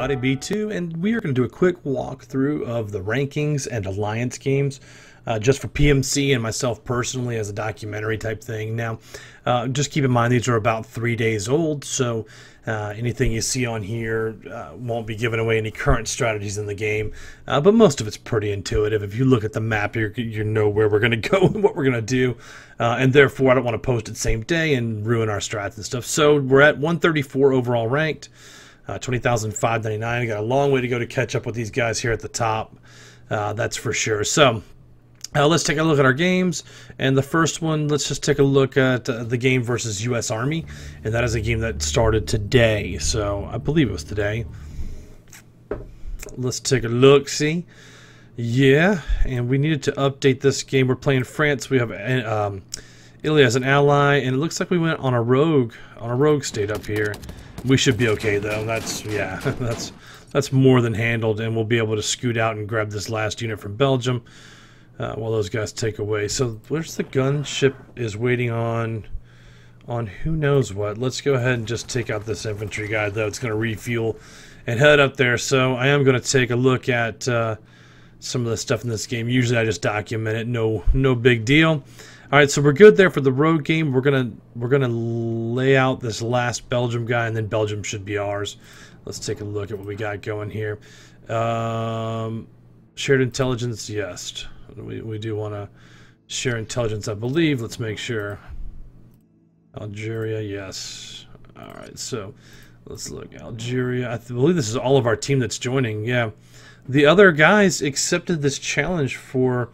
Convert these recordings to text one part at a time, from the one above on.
everybody, B2, and we are going to do a quick walkthrough of the rankings and alliance games just for PMC and myself personally as a documentary type thing. Now, just keep in mind these are about 3 days old, so anything you see on here won't be giving away any current strategies in the game, but most of it's pretty intuitive. If you look at the map, you know where we're going to go and what we're going to do, and therefore I don't want to post it same day and ruin our strats and stuff. So we're at 134 overall ranked. 20,599. Got a long way to go to catch up with these guys here at the top. That's for sure. So let's take a look at our games. And the first one, let's just take a look at the game versus U.S. Army. And that is a game that started today. So I believe it was today. Let's take a look. See? Yeah. And we needed to update this game. We're playing France. We have Italy as an ally. And it looks like we went on a rogue state up here. We should be okay though. Yeah, that's more than handled, and we'll be able to scoot out and grab this last unit from Belgium while those guys take away. So where's the gunship is waiting on who knows what. Let's go ahead and just take out this infantry guy though. It's going to refuel and head up there. So I am going to take a look at some of the stuff in this game. Usually I just document it. No big deal. All right, so we're good there for the road game. We're gonna lay out this last Belgium guy, and then Belgium should be ours. Let's take a look at what we got going here. Shared intelligence, yes. We do want to share intelligence, I believe. Let's make sure. Algeria, yes. All right, so let's look. Algeria. I believe this is all of our team that's joining. Yeah, the other guys accepted this challenge for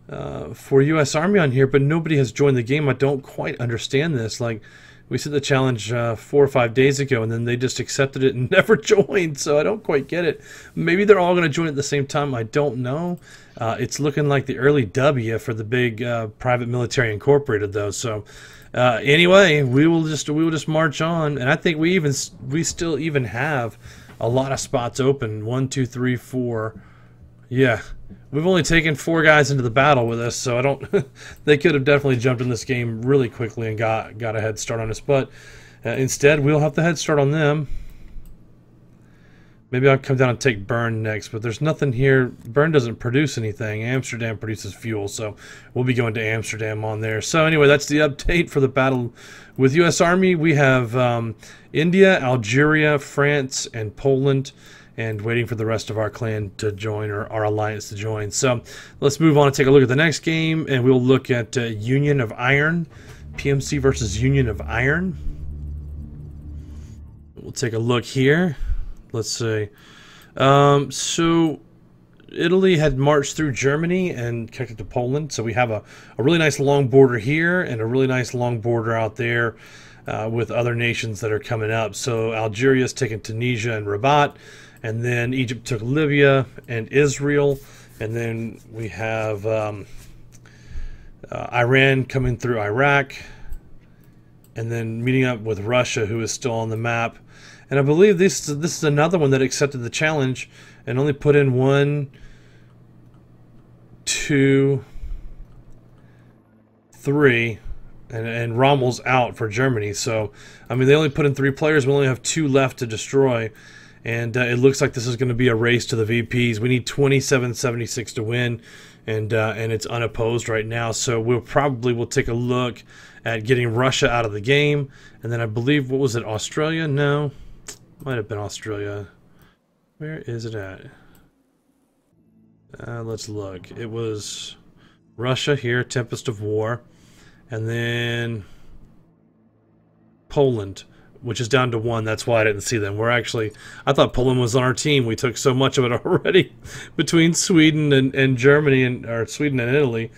U.S. Army on here, but nobody has joined the game. I don't quite understand this. Like, we set the challenge 4 or 5 days ago, and then they just accepted it and never joined, so I don't quite get it. Maybe they're all going to join at the same time. I don't know. It's looking like the early W for the big private military incorporated, though. So anyway, we will just march on, and I think we still even have a lot of spots open. 1, 2, 3, 4. Yeah. We've only taken 4 guys into the battle with us, so I don't. They could have definitely jumped in this game really quickly and got a head start on us, but instead we'll have the head start on them. Maybe I'll come down and take Bern next, but there's nothing here. Bern doesn't produce anything. Amsterdam produces fuel, so we'll be going to Amsterdam on there. So anyway, that's the update for the battle with U.S. Army. We have India, Algeria, France, and Poland, and waiting for the rest of our clan to join, or our alliance to join. So let's move on and take a look at the next game, and we'll look at Union of Iron, PMC versus Union of Iron. We'll take a look here. Let's see. So Italy had marched through Germany and connected to Poland, so we have a really nice long border here and a really nice long border out there with other nations that are coming up. So Algeria's taken Tunisia and Rabat, and then Egypt took Libya and Israel, and then we have Iran coming through Iraq, and then meeting up with Russia, who is still on the map. And I believe this is another one that accepted the challenge and only put in 1, 2, 3, and Rommel's out for Germany. So I mean, they only put in 3 players. We only have 2 left to destroy. And it looks like this is going to be a race to the VPs. We need 2776 to win, and it's unopposed right now. So we'll take a look at getting Russia out of the game, and then I believe, what was it, Australia? No, might have been Australia. Where is it at? Let's look. It was Russia here, Tempest of War, and then Poland, which is down to 1. That's why I didn't see them. I thought Poland was on our team. We took so much of it already between Sweden and Germany, or Sweden and Italy.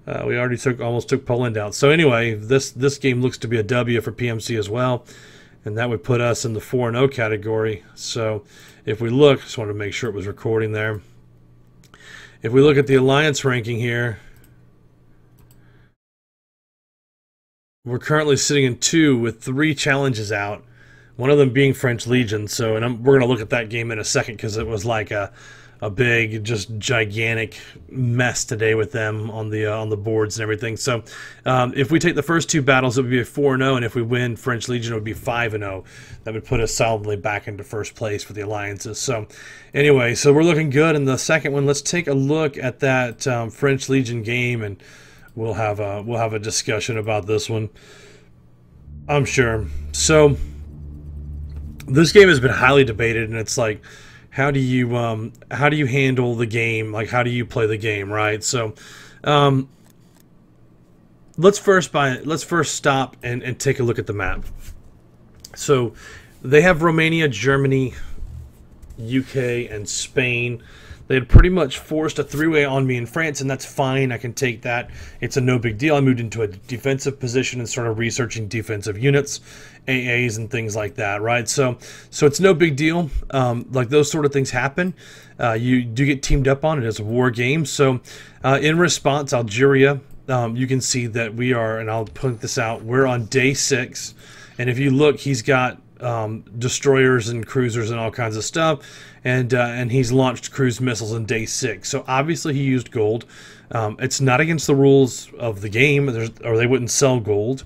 We already almost took Poland out. So anyway, this game looks to be a W for PMC as well, and that would put us in the 4-0 category. So if we look, just wanted to make sure it was recording there. If we look at the alliance ranking here, we're currently sitting in 2 with 3 challenges out, one of them being French Legion. So, and we're going to look at that game in a second, because it was like a a big, just gigantic mess today with them on the boards and everything. So if we take the first two battles, it would be a 4-0, and if we win French Legion, it would be 5-0. That would put us solidly back into first place for the alliances. So anyway, so we're looking good in the second one. Let's take a look at that French Legion game, and we'll have a discussion about this one, I'm sure. So this game has been highly debated, and it's like, how do you handle the game? Like, how do you play the game, right? So let's first stop and take a look at the map. So they have Romania, Germany, UK, and Spain. They had pretty much forced a three-way on me in France, and that's fine. I can take that. It's a no big deal. I moved into a defensive position and started researching defensive units, AAs, and things like that, right? So it's no big deal. Like, those sort of things happen. You do get teamed up on it as a war game. So in response, Algeria, you can see that we are, and I'll point this out, we're on day 6. And if you look, he's got destroyers and cruisers and all kinds of stuff, and he's launched cruise missiles in day 6. So obviously he used gold. It's not against the rules of the game, or they wouldn't sell gold,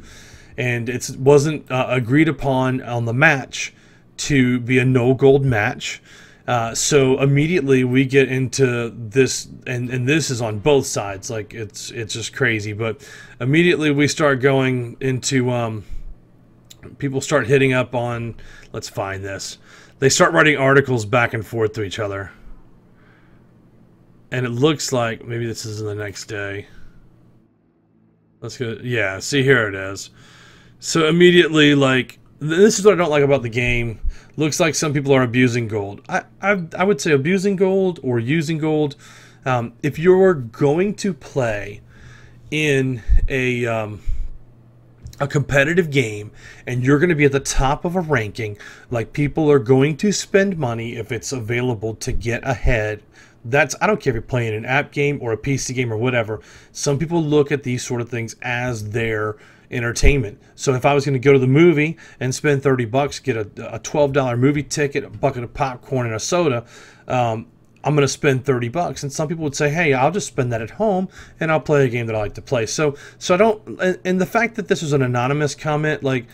and it wasn't agreed upon on the match to be a no gold match. So immediately we get into this, and this is on both sides. Like, it's just crazy. But immediately we start going into people start hitting up on, let's find this. They start writing articles back and forth to each other. And it looks like maybe this is the next day. Let's go. Yeah, see, here it is. So immediately, like, this is what I don't like about the game. Looks like some people are abusing gold. I would say abusing gold or using gold. If you're going to play in a competitive game and you're going to be at the top of a ranking, like, people are going to spend money if it's available to get ahead. I don't care if you're playing an app game or a PC game or whatever. Some people look at these sort of things as their entertainment. So if I was going to go to the movie and spend $30, get a $12 movie ticket, a bucket of popcorn, and a soda, I'm going to spend $30. And some people would say, hey, I'll just spend that at home and I'll play a game that I like to play. So I don't, and the fact that this was an anonymous comment, like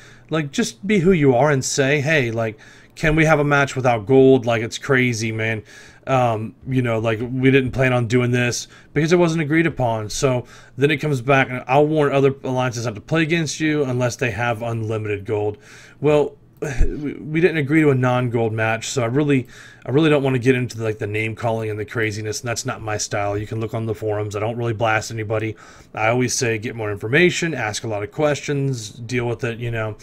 just be who you are and say, hey, like, can we have a match without gold? Like, it's crazy, man. You know, like, we didn't plan on doing this because it wasn't agreed upon. So then it comes back, and I'll warn other alliances not to play against you unless they have unlimited gold. Well, we didn't agree to a non-gold match, so I really don't want to get into the name calling and the craziness, and that's not my style. You can look on the forums. I don't really blast anybody. I always say get more information, ask a lot of questions, deal with it, you know,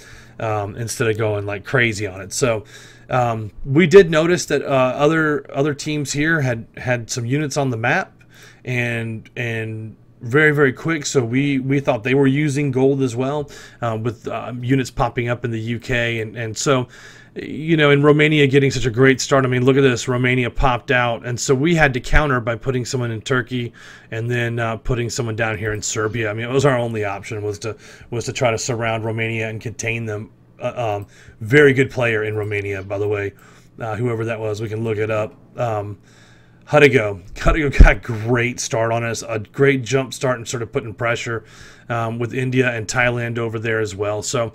instead of going like crazy on it. So we did notice that other teams here had some units on the map, and very, very quick. So we thought they were using gold as well, with units popping up in the UK, and so, you know, in Romania getting such a great start. I mean, look at this, Romania popped out, and so we had to counter by putting someone in Turkey and then putting someone down here in Serbia. I mean, it was our only option, was to try to surround Romania and contain them. Very good player in Romania, by the way, whoever that was, we can look it up. Huddigo got a great start on us, a great jump start, and sort of putting pressure with India and Thailand over there as well. So,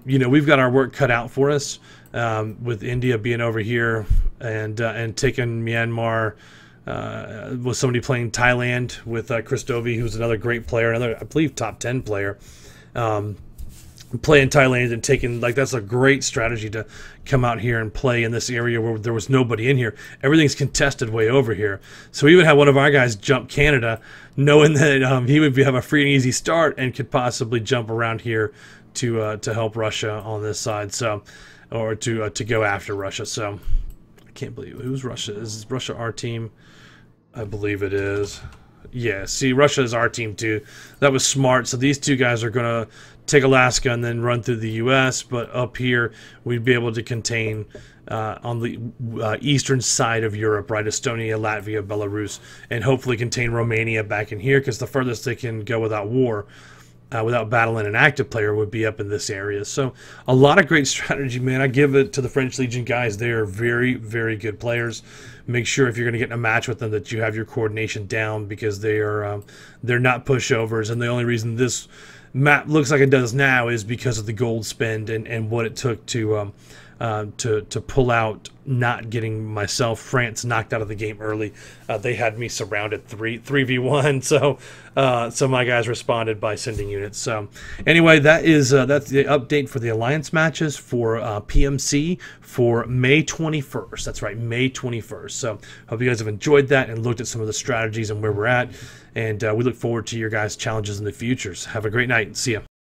you know, we've got our work cut out for us, with India being over here and taking Myanmar, with somebody playing Thailand with Christovi, who's another great player, another, I believe, top 10 player. Play in Thailand and taking, like, that's a great strategy to come out here and play in this area where there was nobody in here. Everything's contested way over here. So we even had one of our guys jump Canada, knowing that he would have a free and easy start and could possibly jump around here to help Russia on this side. So, or to go after Russia. So I can't believe, who's Russia? Is Russia our team? I believe it is. Yeah, see, Russia is our team too. That was smart. So these two guys are going to take Alaska and then run through the U.S., but up here we'd be able to contain on the eastern side of Europe, right? Estonia, Latvia, Belarus, and hopefully contain Romania back in here, because the furthest they can go without war without battling an active player would be up in this area. So a lot of great strategy, man. I give it to the French Legion guys. They are very, very good players. Make sure if you're going to get in a match with them that you have your coordination down, because they're not pushovers. And the only reason this map looks like it does now is because of the gold spend and what it took to pull out, not getting myself, France, knocked out of the game early. They had me surrounded 3v1, so my guys responded by sending units. So anyway, that's the update for the Alliance matches for PMC for May 21st. That's right, May 21st. So hope you guys have enjoyed that and looked at some of the strategies and where we're at. And we look forward to your guys' challenges in the futures. Have a great night. See ya.